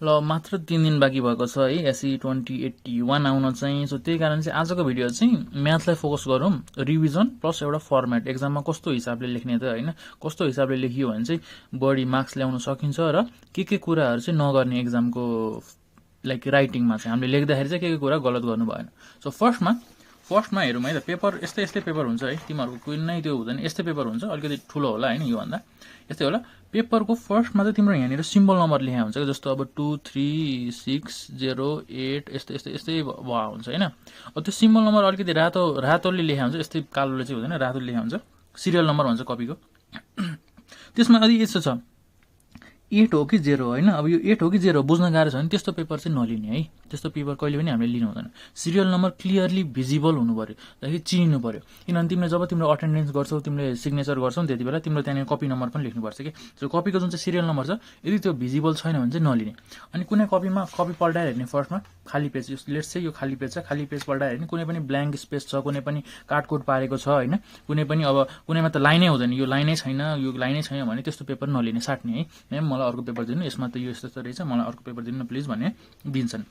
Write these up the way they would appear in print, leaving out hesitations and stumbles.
ल मात्र 3 दिन बाँकी भएको छ है एसई 2081 आउन चाहिँ। सो त्यही कारण चाहिँ आजको भिडियो चाहिँ म्याथलाई फोकस गरौँ, रिभिजन प्लस एउटा फर्मेट, एक्जाममा कस्तो हिसाबले लेख्ने त होइन, कस्तो हिसाबले लेखियो भने चाहिँ बढी मार्क्स ल्याउन सकिन्छ र के कुराहरू चाहिँ नगर्ने एक्जामको लाइक राइटिङमा चाहिँ हामीले लेख्दाखेरि चाहिँ के कुरा गलत गर्नु भएन। सो फर्स्टमा हेरौँ है त, पेपर यस्तै पेपर हुन्छ है, तिमीहरूको कुनै त्यो हुँदैन, यस्तै पेपर हुन्छ, अलिकति ठुलो होला होइन, योभन्दा यस्तै होला। पेपरको फर्स्टमा चाहिँ तिम्रो यहाँनिर सिम्बल नम्बर लेखा हुन्छ, जस्तो अब 2 3 6 0 8 यस्तै हुन्छ होइन। अब त्यो सिम्बल नम्बर अलिकति रातोले लेखा हुन्छ, यस्तै कालोले चाहिँ हुँदैन, रातोले लेखा हुन्छ, सिरियल नम्बर भन्छ कपीको। त्यसमा अलि यस्तो छ 8 हो कि 0 होइन। अब यो 8 हो कि 0 बुझ्न गाह्रो छ भने त्यस्तो पेपर चाहिँ नलिने है, त्यस्तो पेपर कहिले पनि हामीले लिनु हुँदैन। सिरियल नम्बर क्लियरली भिजिबल हुनु पर्यो, जस्तै चिनिनु पर्यो, किनभने तिमीले जब तिम्रो अटेन्डेन्स गर्छौ, तिमीले सिग्नेचर गर्छौ त्यति बेला तिम्रो त्यहाँनिर कपी नम्बर पनि लेख्नुपर्छ कि। सो कपीको जुन चाहिँ सिरियल नम्बर छ यदि त्यो भिजिबल छैन भने चाहिँ नलिने। अनि कुनै कपीमा कपी पल्टाएर हेर्ने, फर्स्टमा खाली पेज, लेट्स चाहिँ यो खाली पेज छ, खाली पेज पल्टाएर हेर्ने, कुनै पनि ब्ल्याङ्क स्पेस छ, कुनै पनि काटकोट पारेको छ होइन, कुनै पनि अब कुनैमा त लाइनै हुँदैन, यो लाइनै छैन भने त्यस्तो पेपर नलिने, साट्ने है। म्याम मलाई अर्को पेपर दिनु, यसमा त यो यस्तो रहेछ, मलाई अर्को पेपर दिनु न प्लिज भन्ने दिन्छन्।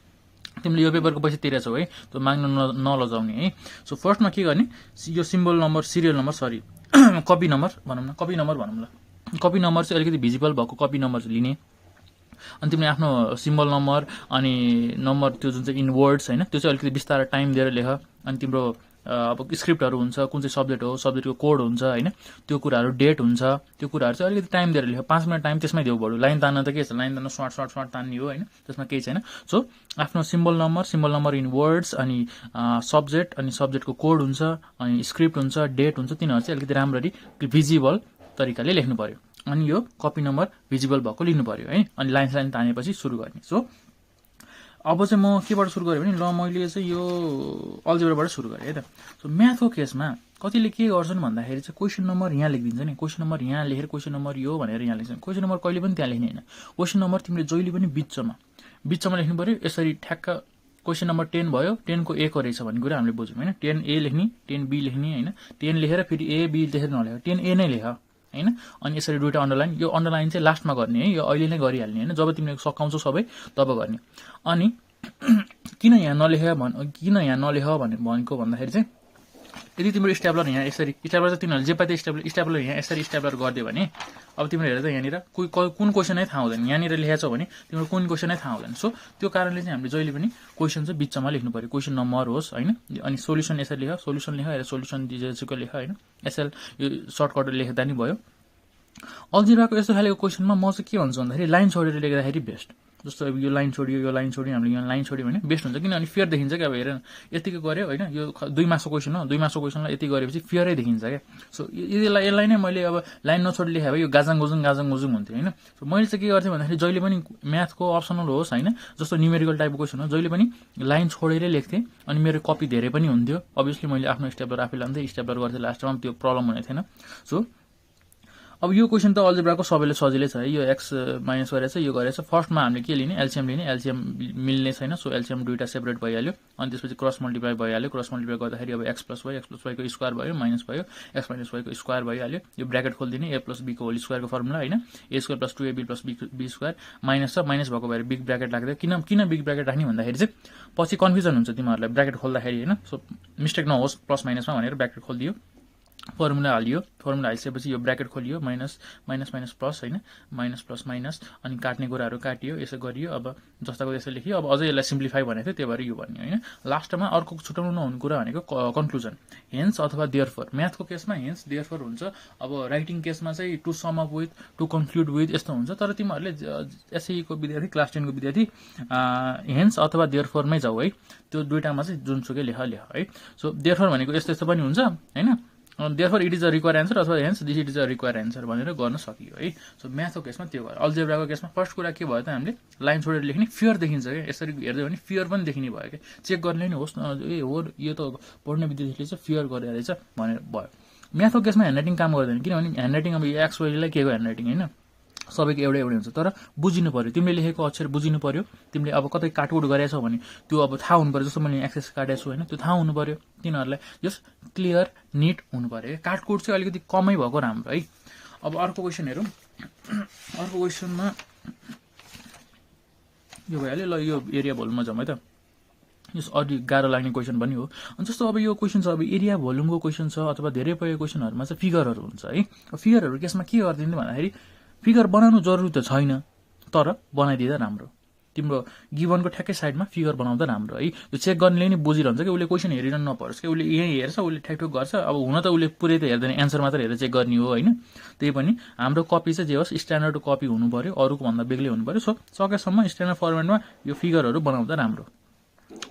तिमीले यो पेपरको पैसा तिरेछौ है, त्यो माग्न नलजाउने है। सो फर्स्टमा के गर्ने, यो symbol number, serial number, sorry copy number भनौँ ल, कपी नम्बर चाहिँ अलिकति भिजिबल भएको कपी नम्बर चाहिँ लिने। अनि तिमीले आफ्नो सिम्बल नम्बर अनि नम्बर त्यो जुन चाहिँ इन वर्ड्स होइन, त्यो चाहिँ अलिकति बिस्तारै टाइम दिएर लेख। अनि तिम्रो अब स्क्रिप्टहरू हुन्छ, कुन चाहिँ सब्जेक्ट हो, सब्जेक्टको कोड हुन्छ होइन, त्यो कुराहरू डेट हुन्छ, त्यो कुराहरू चाहिँ अलिकति टाइम दिएर लेख। 5 मिनट टाइम त्यसमै देऊ बरु, लाइन तान्न त के छ, लाइन तान्न सर्ट तान्ने हो होइन, त्यसमा केही छैन। सो आफ्नो सिम्बल नम्बर इन वर्ड्स अनि सब्जेक्ट, अनि सब्जेक्टको कोड हुन्छ, अनि स्क्रिप्ट हुन्छ, डेट हुन्छ, तिनीहरू चाहिँ अलिकति राम्ररी भिजिबल तरिकाले लेख्नु पर्यो। अनि यो कपी नम्बर भिजिबल भएको लिनु पर्यो है। अनि लाइन तानेपछि सुरु गर्ने। सो अब चाहिँ म केबाट सुरु गरेँ भने, ल मैले चाहिँ यो अल्जेब्राबाट सुरु गरेँ है त। सो म्याथको केसमा कतिले के गर्छन् भन्दाखेरि चाहिँ क्वेसन नम्बर यहाँ लेखिदिन्छ नि, क्वेसन नम्बर यहाँ लेखेर क्वेसन नम्बर यो भनेर यहाँ लेख्छन्। क्वेसन नम्बर कहिले पनि त्यहाँ लेख्ने होइन, क्वेसन नम्बर तिमीले जहिले पनि बिचमा लेख्नु पर्यो। यसरी ठ्याक्क क्वेसन नम्बर 10 भयो, 10 को A को रहेछ भन्ने कुरा हामीले बुझ्यौँ होइन। 10 A लेख्ने, 10 B लेख्ने होइन, 10 लेखेर फेरि A B लेखेर नलेख, 10 A नै लेख होइन। अनि यसरी दुईवटा अन्डरलाइन, यो अन्डरलाइन चाहिँ लास्टमा गर्ने है, यो अहिले नै गरिहाल्ने होइन, जब तिमीले सकाउँछौ सबै तब गर्ने। अनि किन यहाँ नलेख भनेको भन्दाखेरि चाहिँ यदि तिम्रो स्ट्याप्लर यहाँ यसरी, स्ट्याप्लर चाहिँ तिमीहरूले जे पाए स्ट्याप्लर यहाँ यसरी स्ट्याप्लर गरिदियो भने अब तिम्रो हेरेर त यहाँनिर कुन क्वेसन नै थाहा हुँदैन, यहाँनिर लेखेको छ भने तिम्रो कुन क्वेसन नै थाहा हुँदैन। सो त्यो कारणले चाहिँ हामीले जहिले पनि क्वेसन चाहिँ बिचमा लेख्नु पर्यो, क्वेसन नम्बर होस् होइन। अनि सोल्युसन यसरी लेख, सोल्युसन दिजेको लेख होइन, एसएल यो सर्टकट लेख्दा नि भयो। अल्जेब्राको यस्तो खालेको क्वेसनमा म चाहिँ के भन्छु भन्दाखेरि लाइन छोडेर लेख्दाखेरि बेस्ट। जस्तो अब यो लाइन छोडियो हामीले यहाँ लाइन छोड्यो भने बेस्ट हुन्छ, किनभने फियर देखिन्छ क्या। अब हेर यतिको गऱ्यो होइन, यो 2 मार्क्सको क्वेसन हो, 2 मार्क्सको क्वेसनलाई यति गरेपछि फियरै देखिन्छ क्या। सो यसलाई नै मैले अब लाइन नछोडी लेखेँ भए यो गाजाङ गुजुङ हुन्थ्यो होइन। सो मैले चाहिँ के गर्थेँ भन्दाखेरि जहिले पनि म्याथको अप्सनल होस् होइन, जस्तो न्युमेरिकल टाइपको क्वेसन हो, जहिले पनि लाइन छोडेरै लेख्थेँ। अनि मेरो कपी धेरै पनि हुन्थ्यो, अभियसली मैले आफ्नो स्टेपलर आफै लान्थेँ, स्टेपलर गर्थेँ, लास्टमा त्यो प्रब्लम हुने थिएन। सो अब यो क्वेसन त अल्जेब्राको सबैले सजिलै छ है, यो एक्स माइनस गरेछ, यो गरेछ। फर्स्टमा हामीले के लिने, एलसिएम लिने, एलसिएम मिल्ने छैन, सो एलसिएम दुईवटा सेपरेट भइहाल्यो। अनि त्यसपछि क्रस मल्टिप्लाई भइहाल्यो, क्रस मल्टिप्लाई गर्दाखेरि अब एक्स प्लस वाईको स्क्वायर भयो, माइनस भयो, एक्स माइनस वाईको स्क्वायर भइहाल्यो। यो ब्र्याकेट खोलिदिने, ए प्लस बीको होल स्क्वायरको फर्मुला होइन, a square plus 2ab plus b square, minus छ, माइनस भएको भएर बिग ब्र्याकेट लाग्दै। किन बिग ब्र्याकेट राख्ने भन्दाखेरि चाहिँ पछि कन्फ्युजन हुन्छ तिमीहरूलाई ब्र्याकेट खोल्दाखेरि होइन। सो मिस्टेक नहोस् प्लस माइनसमा भनेर ब्र्याकेट खोलिदियो, फर्मुला हालियो, फर्मुला हालिसकेपछि यो ब्र्याकेट खोलियो, माइनस प्लस होइन, माइनस प्लस माइनस, अनि काट्ने कुराहरू काटियो, यसो गरियो। अब जस्ताको त्यसो लेखियो। अब अझै यसलाई सिम्प्लिफाई भनेको थियो, त्यही भएर यो भन्यो होइन। लास्टमा अर्को छुट्याउनु नहुने कुरा भनेको कन्क्लुजन, हेन्स अथवा देयरफोर। म्याथको केसमा हेन्स देयरफोर हुन्छ, अब राइटिङ केसमा चाहिँ to sum up with, to conclude with यस्तो हुन्छ। तर तिमीहरूले एसईको विद्यार्थी, क्लास 10 को विद्यार्थी हेन्स अथवा देयरफोरमै जाऊ है, त्यो दुईटामा चाहिँ जुनसुकै लेख है। सो देयरफोर भनेको यस्तो पनि हुन्छ होइन, therefore it is a require answer अथवा hence this it is a require answer भनेर गर्न सकियो है। सो म्याथको केसमा त्यो भयो। अल्जेब्राको केसमा फर्स्ट कुरा के भयो त, हामीले लाइन छोडेर लेख्ने, फियर देखिन्छ क्या, यसरी हेर्दै भने फियर पनि देखिने भयो क्या, चेक गर्ने नि होस् न, ए हो यो त पढ्ने विद्यार्थीले चाहिँ फियर गरेर रहेछ भनेर भयो। म्याथको केसमा ह्यान्डराइटिङ काम गर्दैन, किनभने ह्यान्डराइटिङ अब एक्स वाईलाई के को ह्यान्डराइटिङ होइन, सबैको एउटै हुन्छ। तर बुझिनु पर्यो, तिमीले लेखेको अक्षर बुझिनु पर्यो, तिमीले अब कतै काटकुट गरेछौ भने त्यो अब थाहा हुनु पर्यो। जस्तो मैले एक्सेस काटेको छु होइन, त्यो थाहा हुनु पर्यो तिनीहरूलाई, जस्ट क्लियर निट हुनु पर्यो। काटकुट चाहिँ अलिकति कमै भएको राम्रो है। अब अर्को क्वेसन हेरौँ। अर्को क्वेसनमा यो भइहाल्यो ल यो एरिया भोल्युममा जाउँ है त यो अलि गाह्रो लाग्ने क्वेसन पनि हो अनि जस्तो अब यो क्वेसन छ अब एरिया भोल्युमको क्वेसन छ अथवा धेरै पय क्वेसनहरुमा चाहिँ फिगरहरु हुन्छ है फिगरहरु केसमा के गर्दिनु भन्दाखेरि फिगर बनाउनु जरुरी त छैन तर बनाइदिदा राम्रो तिम्रो गिभनको ठ्याक्कै साइडमा फिगर बनाउँदा राम्रो है यो चेक गर्नेले नि बुझिरहन्छ कि उले क्वेसन हेरिरहनु नपरोस् कि उले यही हेर्छ उले ठ्याकठुक गर्छ अब हुन त उले पुरै त हेर्दैन एन्सर मात्र हेरेर चेक गर्ने हो हैन त्यही पनि हाम्रो कपी चाहिँ जे होस् स्ट्यान्डर्ड कपी हुनु पर्यो अरुको भन्दा बेग्लै हुनु पर्यो सो सकेसम्म स्ट्यान्डर्ड फर्मेटमा यो फिगरहरु बनाउँदा राम्रो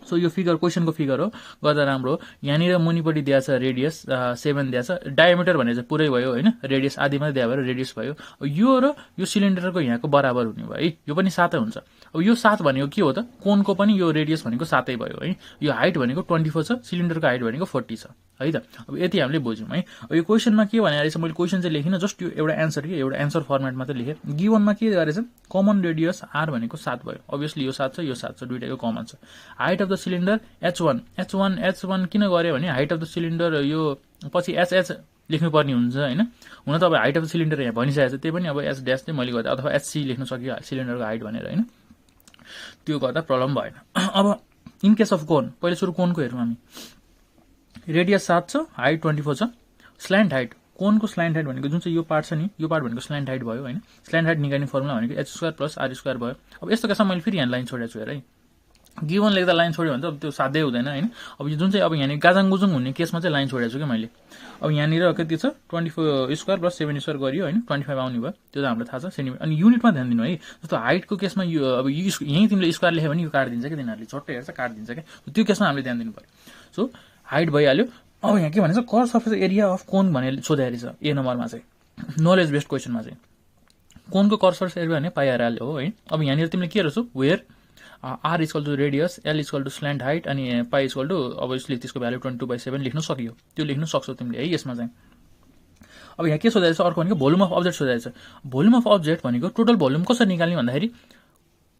सो यो फिगर क्वेसनको फिगर हो गर्दा राम्रो यहाँनिर मुनिपट्टि दिएको छ रेडियस 7 दिएको छ डायमिटर भने चाहिँ पुरै भयो हैन रेडियस आधी मात्रै दिएको भएर रेडियस भयो यो र यो सिलिन्डरको यहाँको बराबर हुने भयो है यो पनि 7 हुन्छ अब यो 7 भनेको के हो त कोनको पनि यो रेडियस भनेको 7 भयो है यो हाइट भनेको 24 छ सिलिन्डरको हाइट भनेको 40 छ है त अब यति हामीले बुझ्यौं है अब यो क्वेसनमा के भने रहेछ मैले क्वेसन चाहिँ लेखिन जस्ट यो एउटा एन्सर के एउटा एन्सर फर्मेटमा त लेखे गिवनमा के गरेछ कमन रेडियस r भनेको 7 भयो अभियसली यो 7 छ यो 7 छ दुईटैको कमन छ height of the cylinder h1 किन गरे भने हाइट अफ द सिलिन्डर यो पछि h लेख्नु पर्ने हुन्छ हैन हुन त अब हाइट अफ द सिलिन्डर यहाँ भनिसकेको छ त्यही पनि अब h ड्याश चाहिँ मैले गर्दा अथवा hc लेख्न सकियो सिलिन्डरको हाइट भनेर हैन त्यो गर्दा प्रब्लम भएन अब इन केस अफ कोन पहिले सुरु कोनको हेरौँ हामी रेडियस 7 छ हाइट 24 छ स्ल्यान्ट हाइट कोनको स्ल्यान्ट हाइट भनेको जुन चाहिँ यो पार्ट छ नि यो पार्ट भनेको स्ल्यान्ट हाइट भयो हैन स्ल्यान्ट हाइट निकाल्ने फर्मुला भनेको h² + r² भयो अब यस्तो केसमा मैले फेरि यहाँ लाइन छोडेको छु हेर है गिवन लेख्दा लाइन छोड्यो भने त अब त्यो साध्यै हुँदैन हैन अब यो जुन चाहिँ अब यहाँ गाजाङ गुजुङ हुने केसमा चाहिँ लाइन छोडेको छु के मैले अब यहाँनिर कति छ 24² + 7² गरियो हैन 25 आउने भयो त्यो त हामीलाई थाहा छ सेन्टिमिटर अनि युनिटमा ध्यान दिनु है जस्तो हाइटको केसमा यो अब यही तिमीले स्क्वायर लेख्यो भने यो काट्दिन्छ के तिनीहरुले छोटो हेर्छ काट्दिन्छ के त्यो केसमा हामीले ध्यान दिनु पर्यो सो हाइट भइहाल्यो अब यहाँ के भन्छ कर्व सर्फेस एरिया अफ कोन भनेर सोधेको छ ए नम्बरमा चाहिँ नलेज बेस्ड क्वेसनमा चाहिँ कोनको कर्व सर्फेस एरिया भने पाइ हाल्यो हो है अब यहाँनिर तिमीले के गर्छौ where r = radius l = slant height अनि पाइ = अभियसली त्यसको भ्यालु 22/7 लेख्न सकियो त्यो लेख्न सक्छौ तिमीले है यसमा चाहिँ अब यहाँ के सोधेको छ अर्को भनेको भोल्युम अफ अब्जेक्ट सोधेको छ भोल्युम अफ अब्जेक्ट भनेको टोटल भोल्युम कसरी निकाल्ने भन्दाखेरि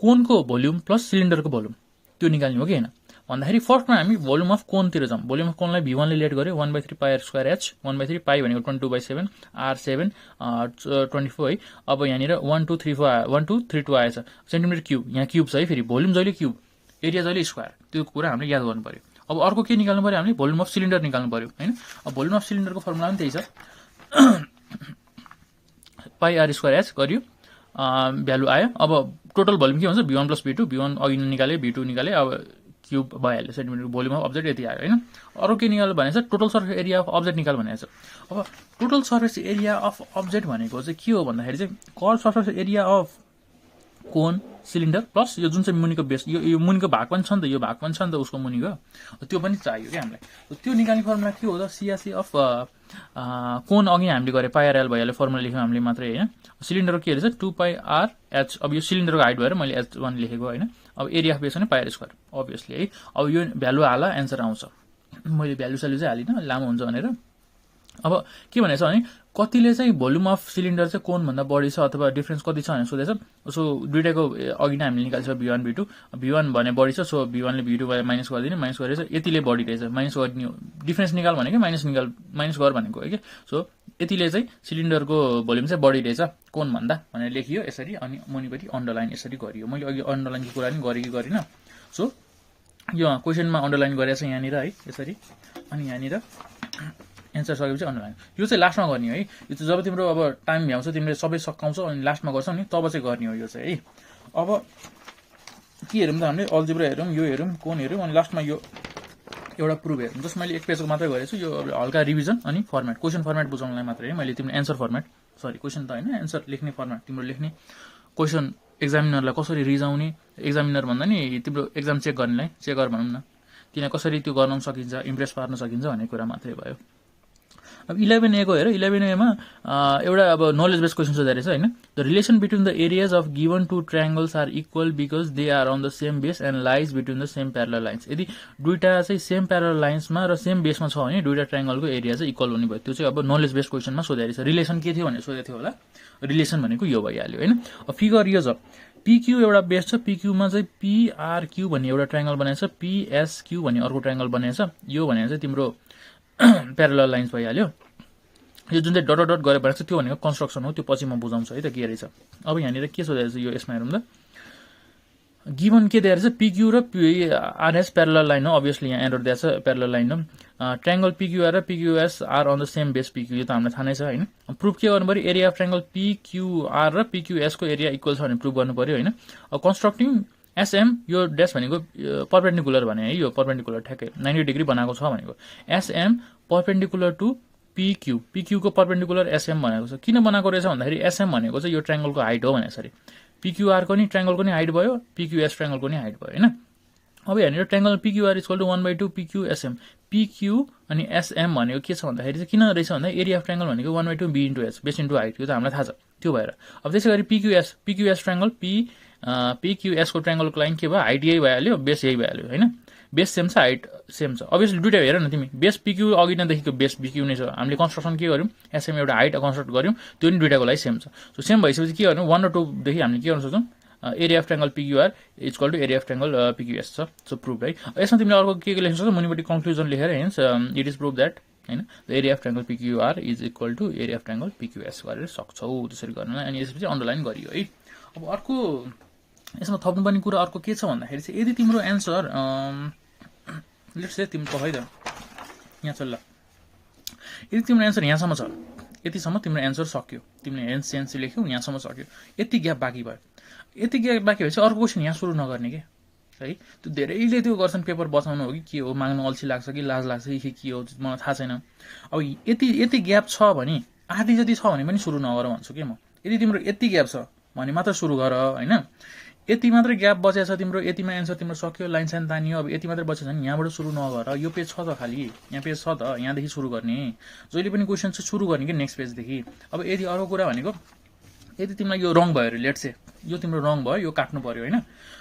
कोनको भोल्युम प्लस सिलिन्डरको भोल्युम त्यो निकाल्ने हो कि हैन भन्दाखेरि फर्स्टमा हामी भोल्युम अफ कोनतिर जाउँ भोल्युम अफ कोनलाई v1 ले लेट गर्यो 1/3 पाइ r²h 1/3 पाइ भनेको 22/7 r7 24 है अब यहाँनिर 1 2 3 4 1 2 3 2 आएछ सेन्टिमिटर क्यूब यहाँ क्यूब छ है फेरि भोल्युम जहिले क्यूब एरिया जहिले स्क्वायर त्यो कुरा हामीले याद गर्नु पर्यो अब अर्को के निकाल्नु पर्यो हामीले भोल्युम अफ सिलिन्डर निकाल्नु पर्यो हैन अब भोल्युम अफ सिलिन्डरको फर्मुला पनि त्यही छ पाइ r²h गर्यो भ्यालु आयो अब टोटल भोल्युम के हुन्छ v1 + v2 v1 अघि निकाले v2 निकाले अब क्यूब भइहाल्यो सेन्टिमिटर भोल्युम अफ अब्जेक्ट यति आयो हैन अरु के निकाल्नु भनेछ total surface area of object निकाल्नु भनेछ अब total surface area of object भनेको चाहिँ के हो भन्दाखेरि चाहिँ curve surface area of cone cylinder plus यो जुन चाहिँ मुनिको बेस यो मुनिको भाग पनि छ नि त यो भाग पनि छ नि त उसको मुनिको त्यो पनि चाहियो के हामीलाई त्यो निकाल्ने फर्मुला के हो त CRC अफ कोन अघि हामीले गरे पाइ r l भइहाल्यो फर्मुला लेख्यौं हामीले मात्रै हैन सिलिन्डरको के रहेछ 2 पाइ r h अब यो सिलिन्डरको हाइट भएर मैले h1 लेखेको हैन अब एरिया अफ बेस भने पाइ r² अभियसली है अब यो भ्यालु हाला एन्सर आउँछ मैले भ्यालु सल्यु चाहिँ हालिन लामो हुन्छ भनेर अब के भनेछ भने कतिले चाहिँ भोल्युम अफ सिलिन्डर चाहिँ कोन भन्दा बढी छ अथवा डिफरेन्स कति छ भनेर सोधेछ सो दुईटाको अघि नै हामीले निकाल्छ v1 v2 v1 भने बढी छ सो v1 ले v2 बाट माइनस गर्दिने माइनस गरेछ यतिले बढी रहेछ माइनस गर्ने डिफरेन्स निकाल भनेको माइनस गर भनेको है के सो यतिले चाहिँ सिलिन्डरको भोल्युम चाहिँ बढी रहेछ कोन भन्दा भनेर लेखियो यसरी अनि मुनिपटि अन्डरलाइन यसरी गरियो मैले अघि अन्डरलाइनको कुरा नि गरे कि गरिन सो यो क्वेशनमा अन्डरलाइन गरेछ यहाँनिर है यसरी अनि यहाँनिर एन्सर सकेपछि अन्डरलाइन यो चाहिँ लास्टमा गर्ने हो है यो चाहिँ जब तिम्रो अब टाइम भ्याउँछ तिमीले सबै सकाउँछौ अनि लास्टमा गर्छौ नि तब चाहिँ गर्ने हो यो चाहिँ है अब के हेरौँ त हामीले अल्जेब्रा हेरौँ यो हेरौँ कोन हेरौँ अनि लास्टमा यो एउटा प्रुफ हेरौँ जस्ट मैले एक पेजको मात्रै गरेछु यो हल्का रिभिजन अनि फर्मेट क्वेशन फर्मेट बुझाउनलाई मात्रै है मैले तिम्रो एन्सर फर्मेट सरी क्वेशन त हैन एन्सर लेख्ने फर्मेट तिम्रो लेख्ने क्वेशन एक्जामिनरलाई कसरी रिजाउने एक्जामिनर भन्दा नि तिम्रो एक्जाम चेक गर्नेलाई चेकर भनौँ न किन कसरी त्यो गर्न सकिन्छ इम्प्रेस पार्न सकिन्छ भन्ने कुरा मात्रै भयो अब 11A को हेर 11A मा एउटा अब नलेज बेस्ड क्वेशन सोधेको छ हैन the relation between the areas of given two triangles are equal because they are on the same base and lies between the same parallel lines यदि दुईटा चाहिँ सेम प्यारलल लाइन्समा र सेम बेसमा छ भने दुईटा ट्रायंगलको एरिया चाहिँ इक्वल हुने भयो त्यो चाहिँ अब नलेज बेस्ड क्वेशनमा सोधेको छ रिलेसन के थियो भनेर सोधेको थियो होला रिलेसन भनेको यो भइहाल्यो हैन अब फिगर यो छ PQ एउटा बेस छ PQ मा चाहिँ PRQ भन्ने एउटा ट्रायंगल बनाएको छ PSQ भन्ने अर्को ट्रायंगल बनाएको छ यो भनेको चाहिँ तिम्रो प्यारलल लाइन्स भइहाल्यो यो जुन चाहिँ डट डट गरे भनेको त्यो भनेको कन्स्ट्रक्सन हो त्यो पछि म बुझाउँछु है त के रहेछ अब यहाँनिर के सोधेको छ यो यसमा हेरौँ त गिभन के दिएर चाहिँ PQ र RS प्यारलल लाइन हो अभियसली यहाँ एरर दिएको छ प्यारलल लाइन हो ट्रायंगल PQR र PQS are on the same base PQ यो त हामीलाई थाहा नै छ हैन प्रुफ के गर्नु पर्यो एरिया अफ ट्रायंगल PQR र PQS को एरिया इक्वल छ भने प्रुफ गर्नु पर्यो हैन कन्स्ट्रक्टिङ SM यो ड्यास भनेको परपेन्डिकुलर भने है यो परपेन्डिकुलर ठ्याक्कै 90 डिग्री बनाएको छ भनेको SM परपेन्डिकुलर टु PQ को परपेन्डिकुलर SM भनेको छ किन बनाएको रहेछ भन्दाखेरि SM भनेको चाहिँ यो ट्रायंगलको हाइट हो भने सरी PQR को नि ट्रायंगल को नि हाइट भयो PQS ट्रायंगल को नि हाइट भयो हैन अब यहाँनिर triangle PQR equal to 1/2 PQSM PQ अनि SM भनेको के छ भन्दाखेरि चाहिँ किन रहेछ भन्दा एरिया अफ ट्रायंगल भनेको 1/2 B * S base into height यो त हामीलाई थाहा छ त्यो भएर अब त्यसैगरी PQS ट्रायंगल PQS को ट्रायंगलको लाइन के भयो हाइट यही भइहाल्यो बेस यही भइहाल्यो हैन बेस सेम छ हाइट सेम छ अभियसली दुईटा हेर न तिमी बेस PQ अघि नदेखिको बेस PQ नै छ हामीले कन्स्ट्रक्सन के गर्यौं SM एउटा हाइट कन्स्ट्रक्ट गर्यौं त्यो नि दुईटाको लागि सेम छ सो सेम भइसपछि के गर्नु 1 र 2 देखि हामीले के गर्न सक्छौं area of triangle PQR equal to area of triangle PQS छ सो प्रुफ है यसमा तिमीले अर्को के लेख्न सक्छौ मुनिपटि कन्क्लुजन लेखेर hence it is proof that हैन the area of triangle PQR is equal to area of triangle PQS गरेर सक्छौ त्यसरी गर्नलाई अनि यसपछि अन्डरलाइन गरियो है अब अर्को यसमा थप्नुपर्ने कुरा अर्को के छ भन्दाखेरि चाहिँ यदि तिम्रो एन्सर लेट्स से तिम्रो है त यहाँ छ ल यदि तिम्रो एन्सर यहाँसम्म छ यतिसम्म तिम्रो एन्सर सक्यो तिमीले हेन्स सेन्स लेख्यौ यहाँसम्म सक्यो यति ग्याप बाँकी भयो यति ग्याप बाँकी भएपछि अर्को क्वेसन यहाँ सुरु नगर्ने के है त्यो धेरैले त्यो गर्छन् पेपर बचाउनु हो कि के हो माग्नु अल्छी लाग्छ कि लाज लाग्छ कि के हो मलाई थाहा छैन अब यति ग्याप छ भने आधी जति छ भने पनि सुरु नगर भन्छु के म यदि तिम्रो यति ग्याप छ भने मात्र सुरु गर हैन यति मात्र ग्याप बचेको छ तिम्रो यतिमा एन्सर तिम्रो सक्यो लाइन साइन तानियो अब यति मात्र बचेको छ नि यहाँबाट सुरु नगर यो पेज छ त खाली यहाँ पेज छ त यहाँदेखि सुरु गर्ने जहिले पनि क्वेसन चाहिँ सुरु गर्ने के नेक्स्ट पेजदेखि अब यदि अर्को कुरा भनेको यदि तिमीलाई यो रङ भयो लेट्स से यो तिम्रो रङ भयो यो काट्नु पर्यो हैन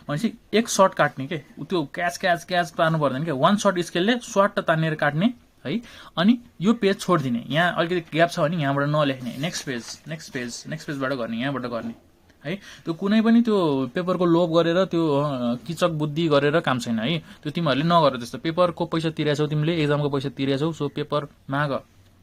भनेपछि एक सर्ट काट्ने के त्यो क्याच पार्नु पर्दैन के वन सर्ट स्केलले सर्ट तानेर काट्ने है अनि यो पेज छोड्दिने यहाँ अलिकति ग्याप छ भने यहाँबाट नलेख्ने नेक्स्ट पेजबाट गर्ने यहाँबाट गर्ने है त्यो कुनै पनि त्यो पेपरको लोभ गरेर त्यो किचक बुद्धि गरेर काम छैन है त्यो तिमीहरूले नगर त्यस्तो पेपरको पैसा तिरेछौ तिमीले एक्जामको पैसा तिरेछौ सो पेपर माग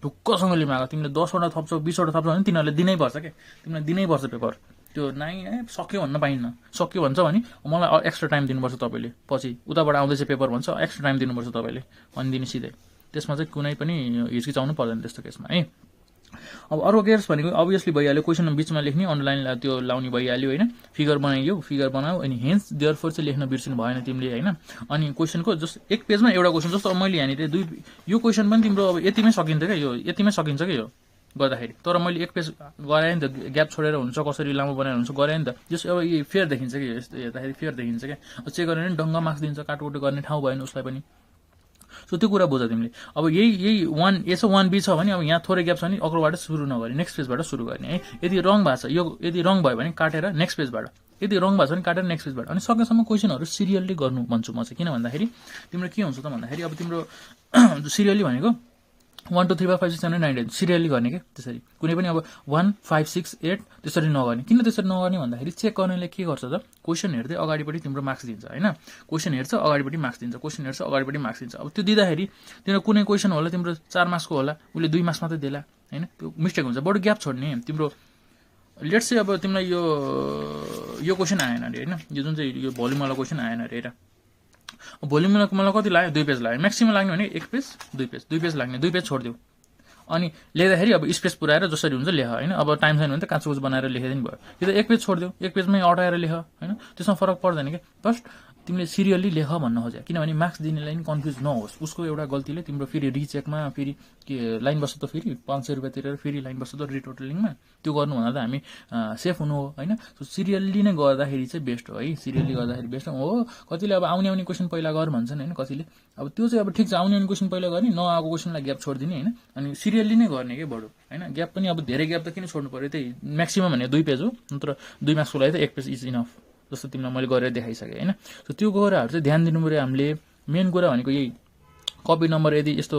ढुक्कसँगले माग तिमीले 10 वटा थप्छौ 20 वटा थप्छौ भने तिनीहरूले दिनै पर्छ के तिमीलाई दिनै पर्छ पेपर त्यो नाइ सक्यो भन्न पाइन्न सक्यो भन्छ भने मलाई एक्स्ट्रा टाइम दिनुपर्छ तपाईले पछि उताबाट आउँदैछ पेपर भन्छ एक्स्ट्रा टाइम दिनुपर्छ तपाईले भनिदिनु सिधै त्यसमा चाहिँ कुनै पनि हिचकिचाउनु पर्दैन त्यस्तो केसमा है अब अर्को केस भनेको अभियसली भइहाल्यो क्वेसन बीचमा लेख्ने अन्डरलाइन त्यो लाउने भइहाल्यो हैन फिगर बनाऊ अनि हेन्स देयरफोर चाहिँ लेख्न बिर्सिनु भएन तिमीले हैन अनि क्वेसनको जस्ट एक पेजमा एउटा क्वेसन जस्तो अब मैले यहाँनिर दुई यो क्वेसन पनि तिम्रो अब यतिमै सकिन्छ के यो यतिमै सकिन्छ के यो गर्दाखेरि तर मैले एक पेज गराए नि त ग्याप छोडेर हुन्छ कसरी लामो बनाएर हुन्छ गराए नि त जस अब यो फेयर देखिन्छ कि यस्तो हेर्दाखेरि फेयर देखिन्छ के चेक गरेर नि डङ्गा मार्क्स दिन्छ काटकुट गर्ने ठाउँ भएन उसलाई पनि सो त्यो कुरा बुझ तिमीले अब यही 1 ए छ 1 बी छ भने अब यहाँ थोरै ग्याप छ भने अग्लोबाट सुरु नगर्ने नेक्स्ट पेजबाट सुरु गर्ने है यदि रङ भएको छ यो यदि रङ भयो भने काटेर नेक्स्ट पेजबाट यदि रङ भएको छ भने काटेर नेक्स्ट पेजबाट अनि सकेसम्म क्वेसनहरु सिरियली गर्नु भन्छु म चाहिँ किन भन्दाखेरि तिम्रो के हुन्छ त भन्दाखेरि अब तिम्रो सिरियली भनेको 1 2 3 4 5 6 7 8 9 सिरियली गर्ने के त्यसरी कुनै पनि अब 1 5 6 8 त्यसरी नगर्ने किन त्यसरी नगर्ने भन्दाखेरि चेक गर्नेले के गर्छ त क्वेशन हेर्दै अगाडिपटि तिम्रो मार्क्स दिन्छ हैन क्वेशन हेर्छ अगाडिपटि मार्क्स दिन्छ क्वेशन हेर्छ अगाडिपटि मार्क्स दिन्छ अब त्यो दिँदाखेरि तिम्रो कुनै क्वेशन होला तिम्रो 4 मार्क्सको होला उले 2 मार्क्स मात्रै देला हैन त्यो मिस्टेक हुन्छ बडु ग्याप छोड्ने तिम्रो लेट्स से अब तिमीलाई यो क्वेशन आएन अरे हैन यो जुन चाहिँ यो भोल्युम वाला क्वेशन आएन अरे हेर भोल्युम मलाई कति लाग्यो 2 पेज लाग्यो म्याक्सिमम लाग्ने भने 1 पेज 2 पेज लाग्ने 2 पेज छोड्दियौ अनि लेख्दाखेरि अब स्पेस पुराएर जसरी हुन्छ लेख हैन अब टाइम छैन भने त काचुकुच बनाएर लेखिदिनु भयो यो त 1 पेज छोड्दियौ 1 पेजमै अटाएर लेख हैन त्यसमा फरक पर्दैन के फर्स्ट तिमीले सिरियली लेख भन्न खोजे किनभने मार्क्स दिनेलाई नि कन्फ्युज नहोस् उसको एउटा गल्तीले तिम्रो फेरि रिचेकमा फेरि के लाइन बस्छ त फेरि 500 रुपैयाँ तिरेर फेरि लाइन बस्छ त रिटोटलिङमा त्यो गर्नु भन्दा त हामी सेफ हुनु हो हैन सो सिरियली नै गर्दाखेरि चाहिँ बेस्ट हो है सिरियली गर्दाखेरि बेस्ट हो कतिले अब आउने क्वेशन पहिला गर भन्छन् हैन कतिले अब त्यो चाहिँ अब ठीक छ आउने क्वेशन पहिला गर्ने नआएको क्वेशनलाई ग्याप छोड्दिने हैन अनि सिरियली नै गर्ने के बडो हैन ग्याप पनि अब धेरै ग्याप त किन छोड्नु पर्यो त्यही म्याक्सिमम भने 2 पेज हो नत्र 2 मार्क्सको लागि त 1 पेज इज इनफ जस्तो तिमीलाई मैले गरेर देखाइसके हैन सो त्यो कुराहरु चाहिँ ध्यान दिनु पर्यो हामीले मेन कुरा भनेको यही कपी नम्बर यदि यस्तो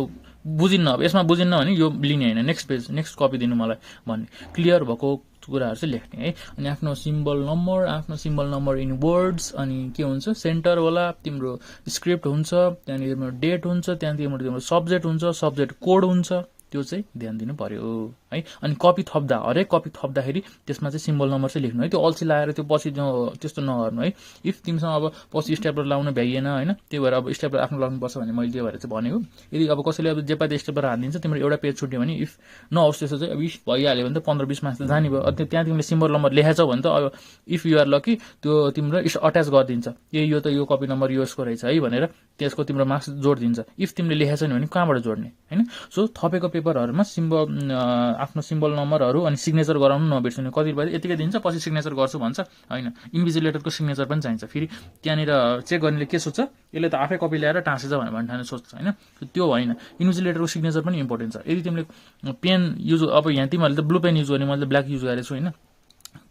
बुझिन्न अब यसमा बुझिन्न भने यो लिने हैन नेक्स्ट पेज नेक्स्ट कपी दिनु मलाई भन्ने क्लियर भएको कुराहरु चाहिँ लेख्ने है अनि आफ्नो सिम्बल नम्बर इन वर्ड्स अनि के हुन्छ सेन्टर वाला तिम्रो स्क्रिप्ट हुन्छ त्यहाँनिर तिम्रो डेट हुन्छ त्यहाँनिर तिम्रो सब्जेक्ट हुन्छ सब्जेक्ट कोड हुन्छ त्यो चाहिँ ध्यान दिनु पर्यो है। अनि कपी थप्दा हरेक कपी थप्दाखेरि त्यसमा चाहिँ सिम्बल नम्बर चाहिँ लेख्नु है। त्यो अल्छी लगाएर त्यो पछि त्यस्तो नगर्नु है। इफ तिमीसँग अब पछि स्टेपलर लाउन भ्याइएन होइन, त्यही भएर अब स्टेपलर आफ्नो लाउनुपर्छ भने मैले त्यो भएर चाहिँ भनेको। यदि अब कसैले अब जे पाए स्टेपलर हालिदिन्छ तिम्रो एउटा पेज छुट्यो भने इफ नहोस् त्यसो चाहिँ अब इफ भइहाल्यो भने त 15-20 मार्क्स त जाने भयो। त्यहाँ तिमीले सिम्बल नम्बर लेखाछौ भने त अब इफ यु आर लकी त्यो तिम्रो अट्याच गरिदिन्छ, यो त यो कपी नम्बर यसको रहेछ है भनेर त्यसको तिम्रो मार्क्स जोडिदिन्छ। इफ तिमीले लेखेको छैन भने कहाँबाट जोड्ने होइन। सो थपेको पेपरहरूमा आफ्नो सिम्बल नम्बरहरू अनि सिग्नेचर गराउनु नबिर्सनु। कतिपय यतिकै दिन्छ पछि सिग्नेचर गर्छु भन्छ होइन, इन्भिजिलेटरको सिग्नेचर पनि चाहिन्छ। फेरि त्यहाँनिर चेक गर्नेले के सोध्छ, यसले त आफै कपी ल्याएर टाँसेछ भनेर भन्ने सोध्छ होइन, त्यो होइन। इन्भिजिलेटरको सिग्नेचर पनि इम्पोर्टेन्ट छ। यदि तिमीले पेन युज अब यहाँ तिमीहरूले त ब्लू पेन युज गर्ने, मैले ब्ल्याक युज गरेको छु होइन,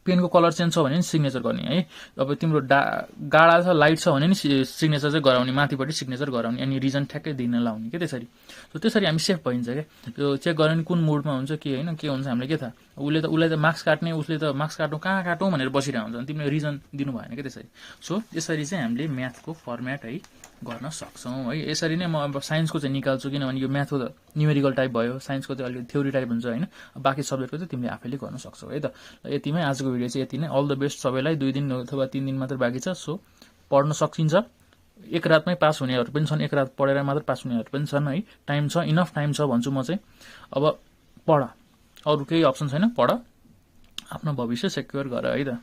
पेनको कलर चेन्ज छ भने नि सिग्नेचर गर्ने है। अब तिम्रो गाढा छ लाइट छ भने नि सिग्नेचर चाहिँ गराउने, माथिपट्टि सिग्नेचर गराउने अनि रिजन ठ्याक्कै दिन लाउने के त्यसरी। सो त्यसरी हामी सेफ भइन्छ क्या। त्यो चेक गर्ने कुन मुडमा हुन्छ के होइन के हुन्छ हामीले के थाहा। उसलाई त मार्क्स काट्ने, उसले त मार्क्स काटौँ कहाँ काटौँ भनेर बसिरहेको हुन्छ, अनि तिमीले रिजन दिनु भएन क्या त्यसरी। सो यसरी चाहिँ हामीले म्याथको फर्मेट है गर्न सक्छौँ है। यसरी नै म अब साइन्सको चाहिँ निकाल्छु, किनभने यो म्याथको त न्युमेरिकल टाइप भयो, साइन्सको चाहिँ अलिकति थ्योरी टाइप हुन्छ होइन। बाँकी सब्जेक्टको चाहिँ तिमीले आफैले गर्न सक्छौ है त। यतिमै आजको भिडियो चाहिँ यति नै। अल द बेस्ट सबैलाई। 2 दिन अथवा 3 दिन मात्र बाँकी छ। सो पढ्न सकिन्छ, एक रातमै पास हुनेहरू पनि छन्, एक रात पढेर मात्र पास हुनेहरू पनि छन् है। टाइम छ, इनफ टाइम छ भन्छु म चाहिँ। अब पढ, अरू केही अप्सन छैन, पढ, आफ्नो भविष्य सेक्योर गर है त।